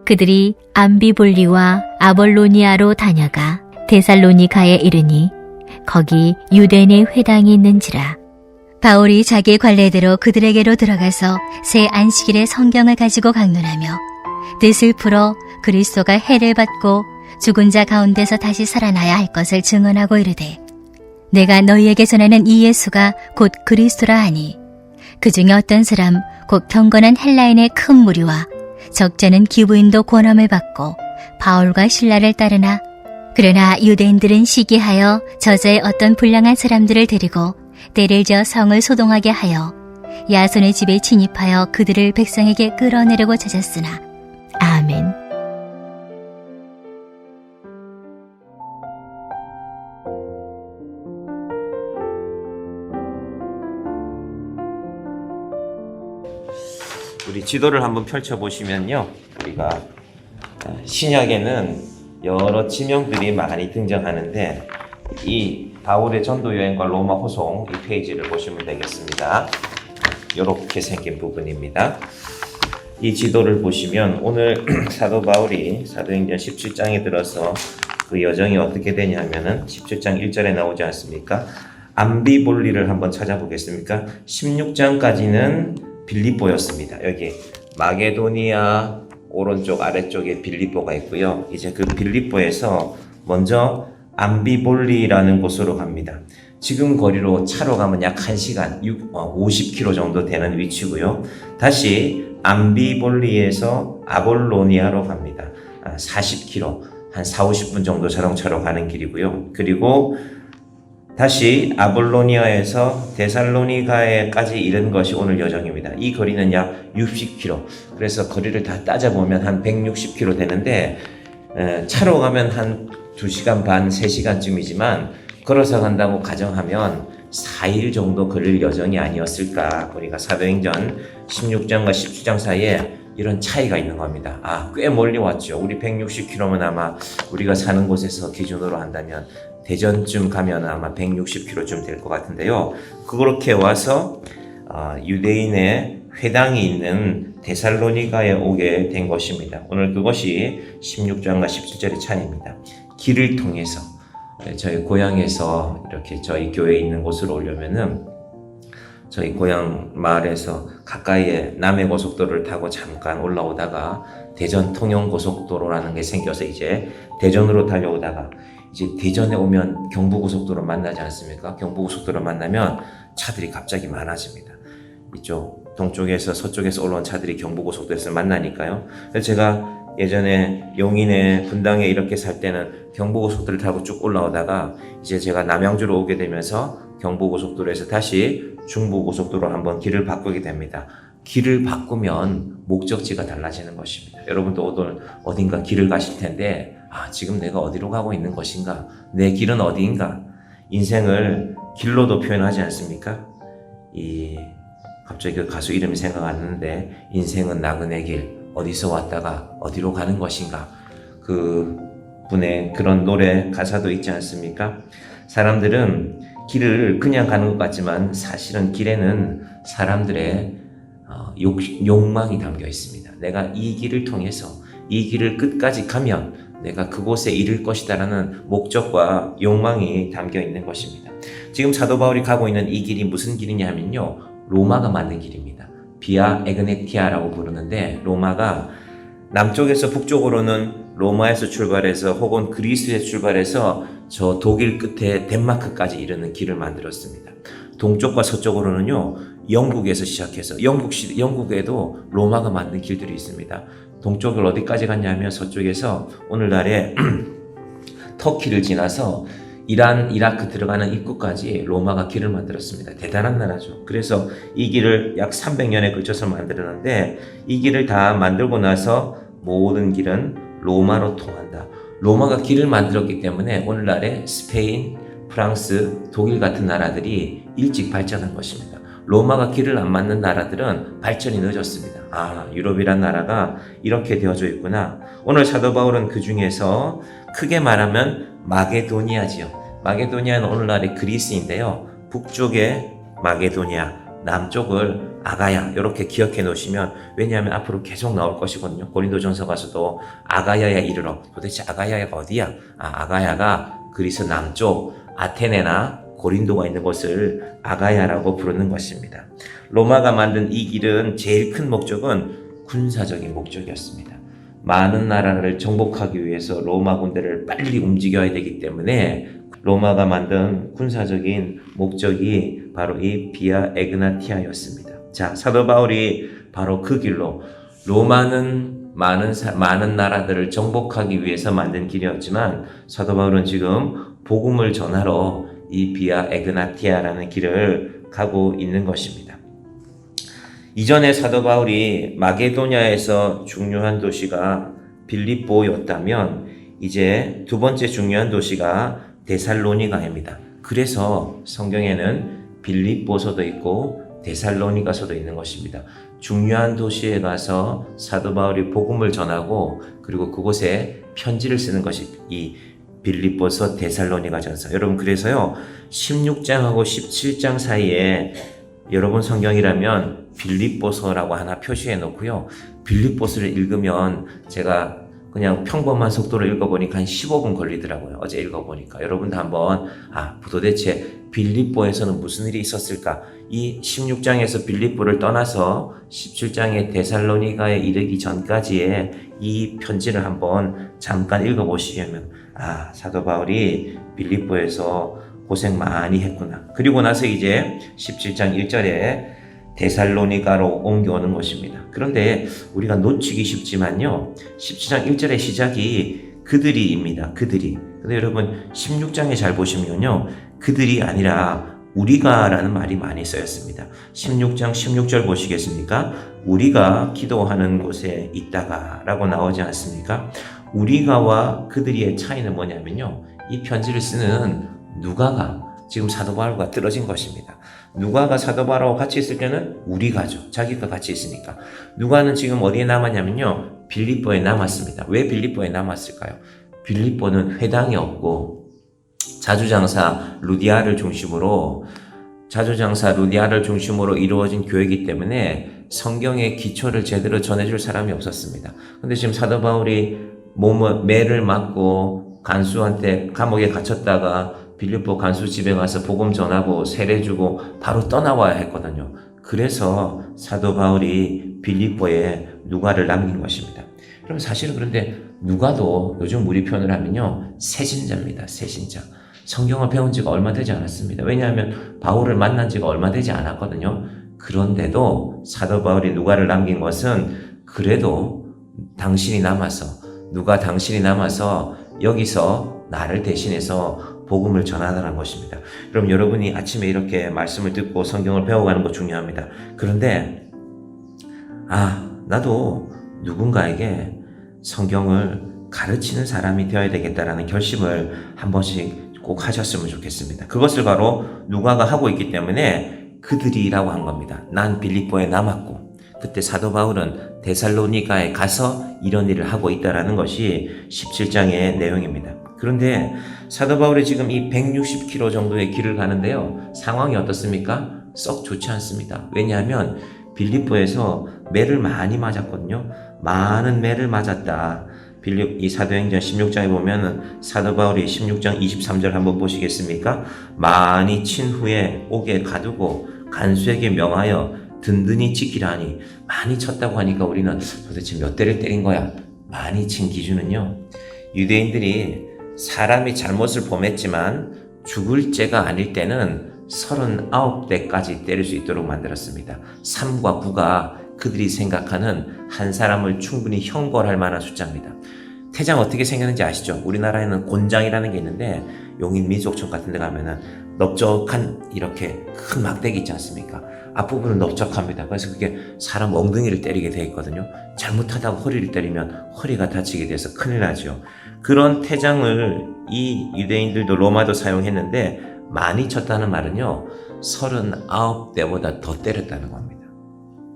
그들이 암비볼리와 아볼로니아로 다녀가 데살로니가에 이르니 거기 유대인의 회당이 있는지라. 바울이 자기 관례대로 그들에게로 들어가서 새 안식일에 성경을 가지고 강론하며 뜻을 풀어 그리스도가 해를 받고 죽은 자 가운데서 다시 살아나야 할 것을 증언하고 이르되, 내가 너희에게 전하는 이 예수가 곧 그리스도라 하니 그 중에 어떤 사람 곧 경건한 헬라인의 큰 무리와 적잖은 기부인도 권함을 받고 바울과 신라를 따르나, 그러나 유대인들은 시기하여 저자의 어떤 불량한 사람들을 데리고 때를 지어 성을 소동하게 하여 야손의 집에 침입하여 그들을 백성에게 끌어내려고 찾았으나. 아멘. 우리 지도를 한번 펼쳐보시면요, 우리가 신약에는 여러 지명들이 많이 등장하는데, 이 바울의 전도 여행과 로마 호송 이 페이지를 보시면 되겠습니다. 이렇게 생긴 부분입니다. 이 지도를 보시면 오늘 사도 바울이 사도행전 17장에 들어서 그 여정이 어떻게 되냐면은 17장 1절에 나오지 않습니까? 암비볼리를 한번 찾아보겠습니까? 16장까지는 빌립보였습니다. 여기 마게도니아 오른쪽 아래쪽에 빌립보가 있고요. 이제 그 빌립보에서 먼저 암비볼리라는 곳으로 갑니다. 지금 거리로 차로 가면 약 1시간 50km 정도 되는 위치고요. 다시 암비볼리에서 아볼로니아로 갑니다. 40km, 한 4-50분 정도 자동차로 가는 길이고요. 그리고 다시 아볼로니아에서 데살로니가에까지 이른 것이 오늘 여정입니다. 이 거리는 약 60km. 그래서 거리를 다 따져보면 한 160km 되는데, 차로 가면 한 2시간 반, 3시간쯤이지만 걸어서 간다고 가정하면 4일 정도 걸릴 여정이 아니었을까. 우리가 사도행전 16장과 17장 사이에 이런 차이가 있는 겁니다. 꽤 멀리 왔죠. 우리 160km면 아마 우리가 사는 곳에서 기준으로 한다면 대전쯤 가면 아마 160km쯤 될 것 같은데요. 그렇게 와서 유대인의 회당이 있는 데살로니가에 오게 된 것입니다. 오늘 그것이 16장과 17절의 차이입니다. 길을 통해서 저희 고향에서 이렇게 저희 교회에 있는 곳으로 오려면은 저희 고향 마을에서 가까이에 남해고속도로를 타고 잠깐 올라오다가 대전 통영고속도로라는 게 생겨서 이제 대전으로 달려오다가 이제 대전에 오면 경부고속도로 만나지 않습니까? 경부고속도로 만나면 차들이 갑자기 많아집니다. 이쪽 동쪽에서 서쪽에서 올라온 차들이 경부고속도로에서 만나니까요. 그래서 제가 예전에 용인에 분당에 이렇게 살 때는 경부고속도로를 타고 쭉 올라오다가 이제 제가 남양주로 오게 되면서 경부고속도로에서 다시 중부고속도로로 한번 길을 바꾸게 됩니다. 길을 바꾸면 목적지가 달라지는 것입니다. 여러분도 오늘 어딘가 길을 가실 텐데 지금 내가 어디로 가고 있는 것인가? 내 길은 어디인가? 인생을 길로도 표현하지 않습니까? 갑자기 그 가수 이름이 생각 안 나는데, 인생은 나그네 길, 어디서 왔다가 어디로 가는 것인가? 그 분의 그런 노래 가사도 있지 않습니까? 사람들은 길을 그냥 가는 것 같지만 사실은 길에는 사람들의 욕망이 담겨 있습니다. 내가 이 길을 통해서 이 길을 끝까지 가면 내가 그곳에 이를 것이다라는 목적과 욕망이 담겨 있는 것입니다. 지금 사도 바울이 가고 있는 이 길이 무슨 길이냐 하면요, 로마가 만든 길입니다. 비아 에그네티아라고 부르는데, 로마가 남쪽에서 북쪽으로는 로마에서 출발해서 혹은 그리스에서 출발해서 저 독일 끝에 덴마크까지 이르는 길을 만들었습니다. 동쪽과 서쪽으로는요, 영국에서 시작해서 영국에도 로마가 만든 길들이 있습니다. 동쪽을 어디까지 갔냐면 서쪽에서 오늘날의 터키를 지나서 이란, 이라크 들어가는 입구까지 로마가 길을 만들었습니다. 대단한 나라죠. 그래서 이 길을 약 300년에 걸쳐서 만들었는데, 이 길을 다 만들고 나서 모든 길은 로마로 통한다. 로마가 길을 만들었기 때문에 오늘날의 스페인, 프랑스, 독일 같은 나라들이 일찍 발전한 것입니다. 로마가 길을 안 맞는 나라들은 발전이 늦었습니다. 유럽이란 나라가 이렇게 되어져 있구나. 오늘 사도 바울은 그 중에서 크게 말하면 마게도니아 지역, 마게도니아는 오늘날의 그리스인데요, 북쪽의 마게도니아, 남쪽을 아가야 이렇게 기억해 놓으시면, 왜냐하면 앞으로 계속 나올 것이거든요. 고린도전서 가서도 아가야에 이르러, 도대체 아가야가 어디야? 아가야가 그리스 남쪽 아테네나 고린도가 있는 곳을 아가야라고 부르는 것입니다. 로마가 만든 이 길은 제일 큰 목적은 군사적인 목적이었습니다. 많은 나라를 정복하기 위해서 로마 군대를 빨리 움직여야 되기 때문에 로마가 만든 군사적인 목적이 바로 이 비아 에그나티아였습니다. 자, 사도 바울이 바로 그 길로, 로마는 많은 나라들을 정복하기 위해서 만든 길이었지만 사도 바울은 지금 복음을 전하러 이 비아 에그나티아라는 길을 가고 있는 것입니다. 이전에 사도 바울이 마게도냐에서 중요한 도시가 빌립보였다면 이제 두 번째 중요한 도시가 데살로니가입니다. 그래서 성경에는 빌립보서도 있고 데살로니가서도 있는 것입니다. 중요한 도시에 가서 사도 바울이 복음을 전하고 그리고 그곳에 편지를 쓰는 것이 이 빌립보서 데살로니가전서. 여러분, 그래서요 16장하고 17장 사이에 여러분 성경이라면 빌립보서라고 하나 표시해 놓고요, 빌립보서를 읽으면 제가 그냥 평범한 속도로 읽어보니까 한 15분 걸리더라고요. 어제 읽어보니까. 여러분도 한번 도대체 빌립보에서는 무슨 일이 있었을까? 이 16장에서 빌립보를 떠나서 17장의 데살로니가에 이르기 전까지의 이 편지를 한번 잠깐 읽어보시면 사도 바울이 빌립보에서 고생 많이 했구나. 그리고 나서 이제 17장 1절에 데살로니가로 옮겨오는 것입니다. 그런데 우리가 놓치기 쉽지만요, 17장 1절의 시작이 그들이입니다. 그들이. 근데 여러분 16장에 잘 보시면요, 그들이 아니라 우리가라는 말이 많이 쓰였습니다. 16장 16절 보시겠습니까? 우리가 기도하는 곳에 있다가 라고 나오지 않습니까? 우리가와 그들이의 차이는 뭐냐면요, 이 편지를 쓰는 누가가 지금 사도 바울과 떨어진 것입니다. 누가가 사도 바울하고 같이 있을 때는 우리가죠. 자기가 같이 있으니까. 누가는 지금 어디에 남았냐면요, 빌립보에 남았습니다. 왜 빌립보에 남았을까요? 빌립보는 회당이 없고 자주장사 루디아를 중심으로 이루어진 교회이기 때문에 성경의 기초를 제대로 전해줄 사람이 없었습니다. 근데 지금 사도 바울이 매를 맞고 간수한테 감옥에 갇혔다가 빌립보 간수 집에 가서 복음 전하고 세례 주고 바로 떠나와야 했거든요. 그래서 사도 바울이 빌립보에 누가를 남긴 것입니다. 그럼 사실은 그런데 누가도 요즘 우리 표현을 하면요, 새신자입니다. 새신자. 성경을 배운 지가 얼마 되지 않았습니다. 왜냐하면 바울을 만난 지가 얼마 되지 않았거든요. 그런데도 사도 바울이 누가를 남긴 것은 그래도 당신이 남아서 여기서 나를 대신해서 복음을 전하라는 것입니다. 그럼 여러분이 아침에 이렇게 말씀을 듣고 성경을 배워가는 거 중요합니다. 그런데 나도 누군가에게 성경을 가르치는 사람이 되어야 되겠다라는 결심을 한 번씩 꼭 하셨으면 좋겠습니다. 그것을 바로 누가가 하고 있기 때문에 그들이라고 한 겁니다. 난 빌립보에 남았고 그때 사도 바울은 데살로니가에 가서 이런 일을 하고 있다라는 것이 17장의 내용입니다. 그런데 사도 바울이 지금 이 160km 정도의 길을 가는데요, 상황이 어떻습니까? 썩 좋지 않습니다. 왜냐하면 빌립보에서 매를 많이 맞았거든요. 많은 매를 맞았다. 이 사도행전 16장에 보면은 사도 바울이 16장 23절 한번 보시겠습니까? 많이 친 후에 옥에 가두고 간수에게 명하여 든든히 지키라니. 많이 쳤다고 하니까 우리는 도대체 몇 대를 때린 거야? 많이 친 기준은요, 유대인들이 사람이 잘못을 범했지만 죽을 죄가 아닐 때는 39대까지 때릴 수 있도록 만들었습니다. 3과 9가 그들이 생각하는 한 사람을 충분히 형벌할 만한 숫자입니다. 태장 어떻게 생겼는지 아시죠? 우리나라에는 곤장이라는 게 있는데 용인 민속촌 같은 데 가면은 넓적한 이렇게 큰 막대기 있지 않습니까? 앞부분은 넓적합니다. 그래서 그게 사람 엉덩이를 때리게 돼 있거든요. 잘못하다가 허리를 때리면 허리가 다치게 돼서 큰일 나죠. 그런 태장을 이 유대인들도 로마도 사용했는데 많이 쳤다는 말은요, 39대보다 더 때렸다는 겁니다.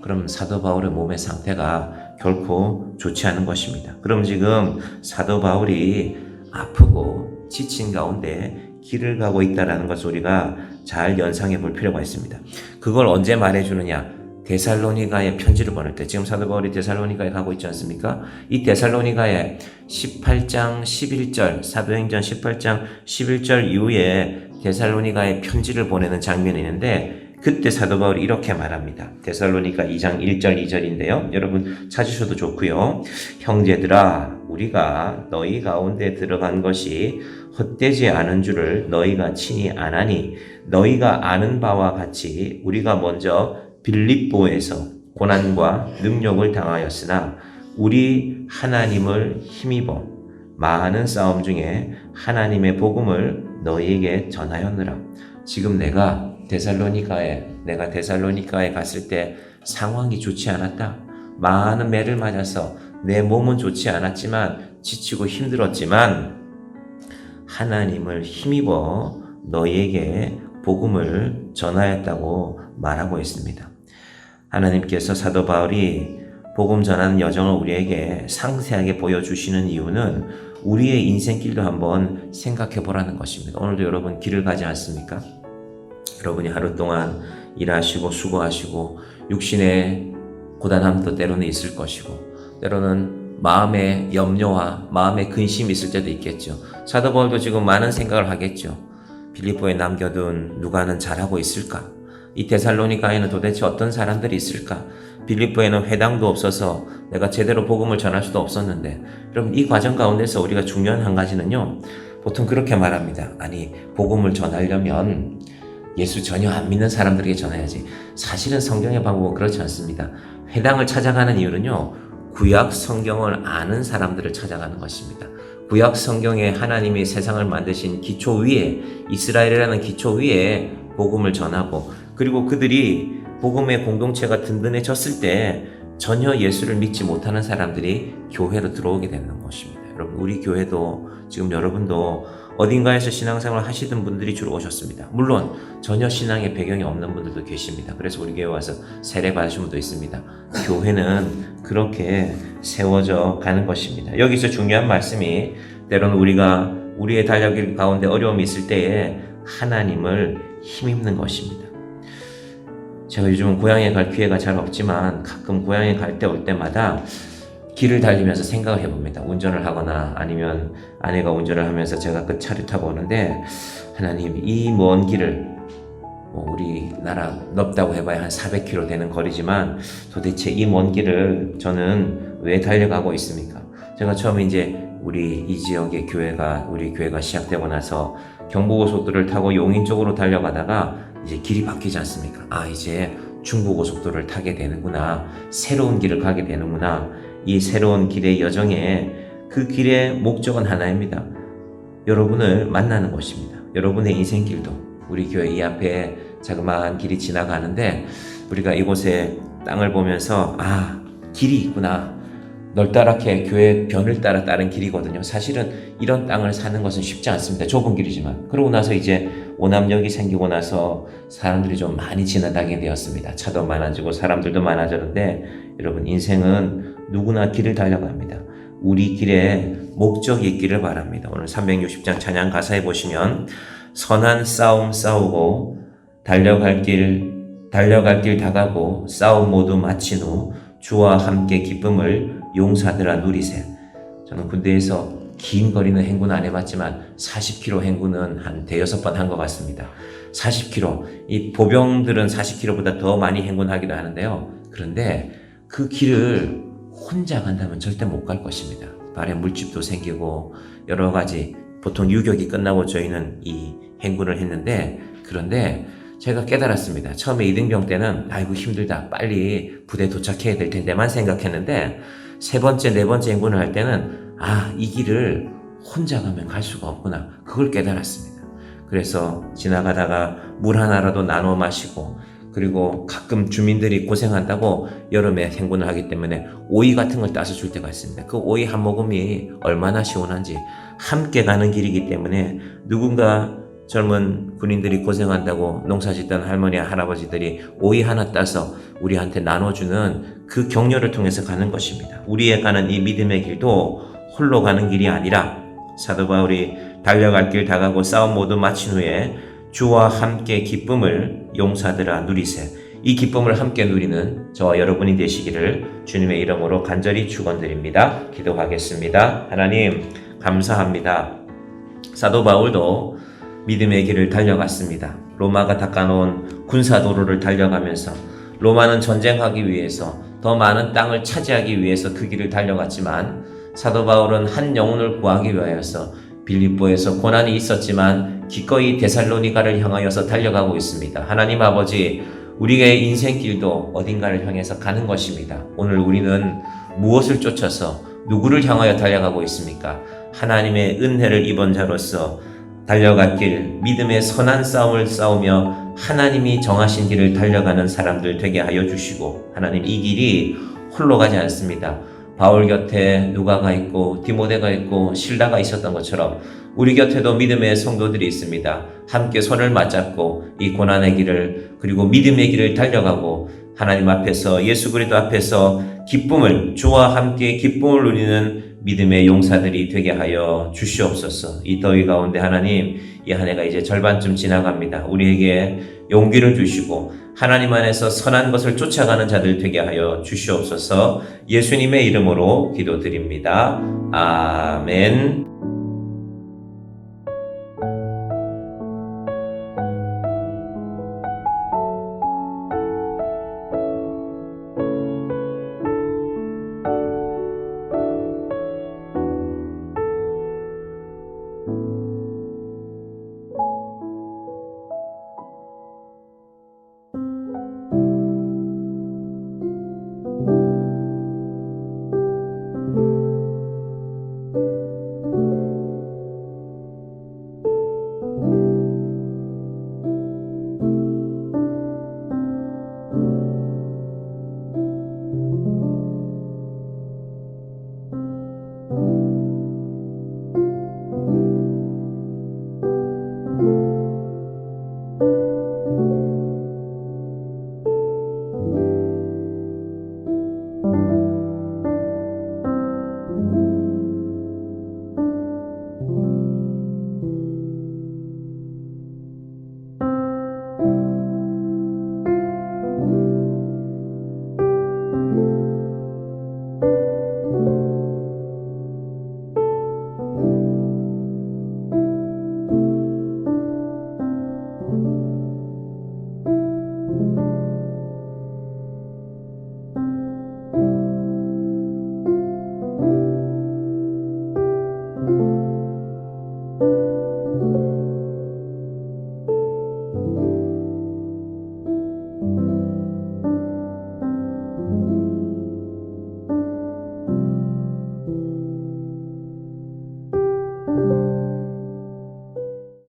그럼 사도 바울의 몸의 상태가 결코 좋지 않은 것입니다. 그럼 지금 사도 바울이 아프고 지친 가운데 길을 가고 있다는 것을 우리가 잘 연상해 볼 필요가 있습니다. 그걸 언제 말해주느냐? 데살로니가에 편지를 보낼 때, 지금 사도 바울이 데살로니가에 가고 있지 않습니까? 이 데살로니가에 18장 11절, 사도행전 18장 11절 이후에 데살로니가에 편지를 보내는 장면이 있는데, 그때 사도 바울이 이렇게 말합니다. 데살로니가 2장 1절 2절인데요. 여러분 찾으셔도 좋고요. 형제들아, 우리가 너희 가운데 들어간 것이 헛되지 않은 줄을 너희가 친히 아나니, 너희가 아는 바와 같이 우리가 먼저 빌립보에서 고난과 능력을 당하였으나 우리 하나님을 힘입어 많은 싸움 중에 하나님의 복음을 너희에게 전하였느라. 지금 내가 데살로니가에 갔을 때 상황이 좋지 않았다. 많은 매를 맞아서 내 몸은 좋지 않았지만, 지치고 힘들었지만 하나님을 힘입어 너희에게 복음을 전하였다고 말하고 있습니다. 하나님께서 사도 바울이 복음 전하는 여정을 우리에게 상세하게 보여주시는 이유는 우리의 인생길도 한번 생각해 보라는 것입니다. 오늘도 여러분 길을 가지 않습니까? 여러분이 하루 동안 일하시고 수고하시고 육신의 고단함도 때로는 있을 것이고, 때로는 마음의 염려와 마음의 근심이 있을 때도 있겠죠. 사도 바울도 지금 많은 생각을 하겠죠. 빌립보에 남겨둔 누가는 잘하고 있을까? 이 데살로니가에는 도대체 어떤 사람들이 있을까? 빌립보에는 회당도 없어서 내가 제대로 복음을 전할 수도 없었는데, 여러분 이 과정 가운데서 우리가 중요한 한 가지는요, 보통 그렇게 말합니다. 아니, 복음을 전하려면 예수 전혀 안 믿는 사람들에게 전해야지. 사실은 성경의 방법은 그렇지 않습니다. 회당을 찾아가는 이유는요, 구약 성경을 아는 사람들을 찾아가는 것입니다. 구약 성경에 하나님이 세상을 만드신 기초 위에, 이스라엘이라는 기초 위에 복음을 전하고, 그리고 그들이 복음의 공동체가 든든해졌을 때 전혀 예수를 믿지 못하는 사람들이 교회로 들어오게 되는 것입니다. 여러분, 우리 교회도 지금 여러분도 어딘가에서 신앙생활을 하시던 분들이 주로 오셨습니다. 물론 전혀 신앙의 배경이 없는 분들도 계십니다. 그래서 우리 교회 와서 세례 받으신 분도 있습니다. 교회는 그렇게 세워져 가는 것입니다. 여기서 중요한 말씀이, 때로는 우리가 우리의 달려길 가운데 어려움이 있을 때에 하나님을 힘입는 것입니다. 제가 요즘은 고향에 갈 기회가 잘 없지만 가끔 고향에 갈 때 올 때마다 길을 달리면서 생각을 해봅니다. 운전을 하거나 아니면 아내가 운전을 하면서 제가 그 차를 타고 오는데, 하나님, 이 먼 길을, 우리나라 넓다고 해봐야 한 400km 되는 거리지만 도대체 이 먼 길을 저는 왜 달려가고 있습니까? 제가 처음에 이제 우리 이 지역의 우리 교회가 시작되고 나서 경부고속도로를 타고 용인 쪽으로 달려가다가 이제 길이 바뀌지 않습니까? 아, 이제 중부고속도로를 타게 되는구나. 새로운 길을 가게 되는구나. 이 새로운 길의 여정에, 그 길의 목적은 하나입니다. 여러분을 만나는 것입니다. 여러분의 인생길도, 우리 교회 이 앞에 자그마한 길이 지나가는데 우리가 이곳에 땅을 보면서, 아, 길이 있구나. 널따랗게 교회 변을 따라 따른 길이거든요. 사실은 이런 땅을 사는 것은 쉽지 않습니다. 좁은 길이지만. 그러고 나서 이제 오남역이 생기고 나서 사람들이 좀 많이 지나다니게 되었습니다. 차도 많아지고 사람들도 많아졌는데, 여러분 인생은 누구나 길을 달려갑니다. 우리 길에 목적이 있기를 바랍니다. 오늘 360장 찬양 가사에 보시면, 선한 싸움 싸우고 달려갈 길 다가고 싸움 모두 마친 후 주와 함께 기쁨을 용사들아 누리세. 저는 군대에서 긴 거리는 행군 안 해봤지만 40km 행군은 한 5-6번 한 것 같습니다. 40km. 이 보병들은 40km보다 더 많이 행군하기도 하는데요. 그런데 그 길을 혼자 간다면 절대 못 갈 것입니다. 발에 물집도 생기고 여러 가지, 보통 유격이 끝나고 저희는 이 행군을 했는데, 그런데 제가 깨달았습니다. 처음에 이등병 때는 아이고 힘들다, 빨리 부대 도착해야 될 텐데만 생각했는데, 3번째, 4번째 행군을 할 때는 이 길을 혼자 가면 갈 수가 없구나, 그걸 깨달았습니다. 그래서 지나가다가 물 하나라도 나눠 마시고, 그리고 가끔 주민들이 고생한다고 여름에 행군을 하기 때문에 오이 같은 걸 따서 줄 때가 있습니다. 그 오이 한 모금이 얼마나 시원한지. 함께 가는 길이기 때문에 누군가 젊은 군인들이 고생한다고 농사짓던 할머니 할아버지들이 오이 하나 따서 우리한테 나눠주는 그 격려를 통해서 가는 것입니다. 우리의 가는 이 믿음의 길도 홀로 가는 길이 아니라, 사도 바울이 달려갈 길 다가고 싸움 모두 마친 후에 주와 함께 기쁨을 용사들아 누리세. 이 기쁨을 함께 누리는 저와 여러분이 되시기를 주님의 이름으로 간절히 축원드립니다. 기도하겠습니다. 하나님 감사합니다. 사도 바울도 믿음의 길을 달려갔습니다. 로마가 닦아놓은 군사도로를 달려가면서 로마는 전쟁하기 위해서 더 많은 땅을 차지하기 위해서 그 길을 달려갔지만 사도 바울은 한 영혼을 구하기 위하여서 빌립보에서 고난이 있었지만 기꺼이 데살로니가를 향하여서 달려가고 있습니다. 하나님 아버지, 우리의 인생길도 어딘가를 향해서 가는 것입니다. 오늘 우리는 무엇을 쫓아서 누구를 향하여 달려가고 있습니까? 하나님의 은혜를 입은 자로서 달려갈 길, 믿음의 선한 싸움을 싸우며 하나님이 정하신 길을 달려가는 사람들 되게 하여 주시고, 하나님 이 길이 홀로 가지 않습니다. 바울 곁에 누가가 있고 디모데가 있고 실라가 있었던 것처럼 우리 곁에도 믿음의 성도들이 있습니다. 함께 손을 맞잡고 이 고난의 길을, 그리고 믿음의 길을 달려가고 하나님 앞에서, 예수 그리스도 앞에서 기쁨을, 주와 함께 기쁨을 누리는 믿음의 용사들이 되게 하여 주시옵소서. 이 더위 가운데 하나님, 이 한 해가 이제 절반쯤 지나갑니다. 우리에게 용기를 주시고 하나님 안에서 선한 것을 쫓아가는 자들 되게 하여 주시옵소서. 예수님의 이름으로 기도드립니다. 아멘.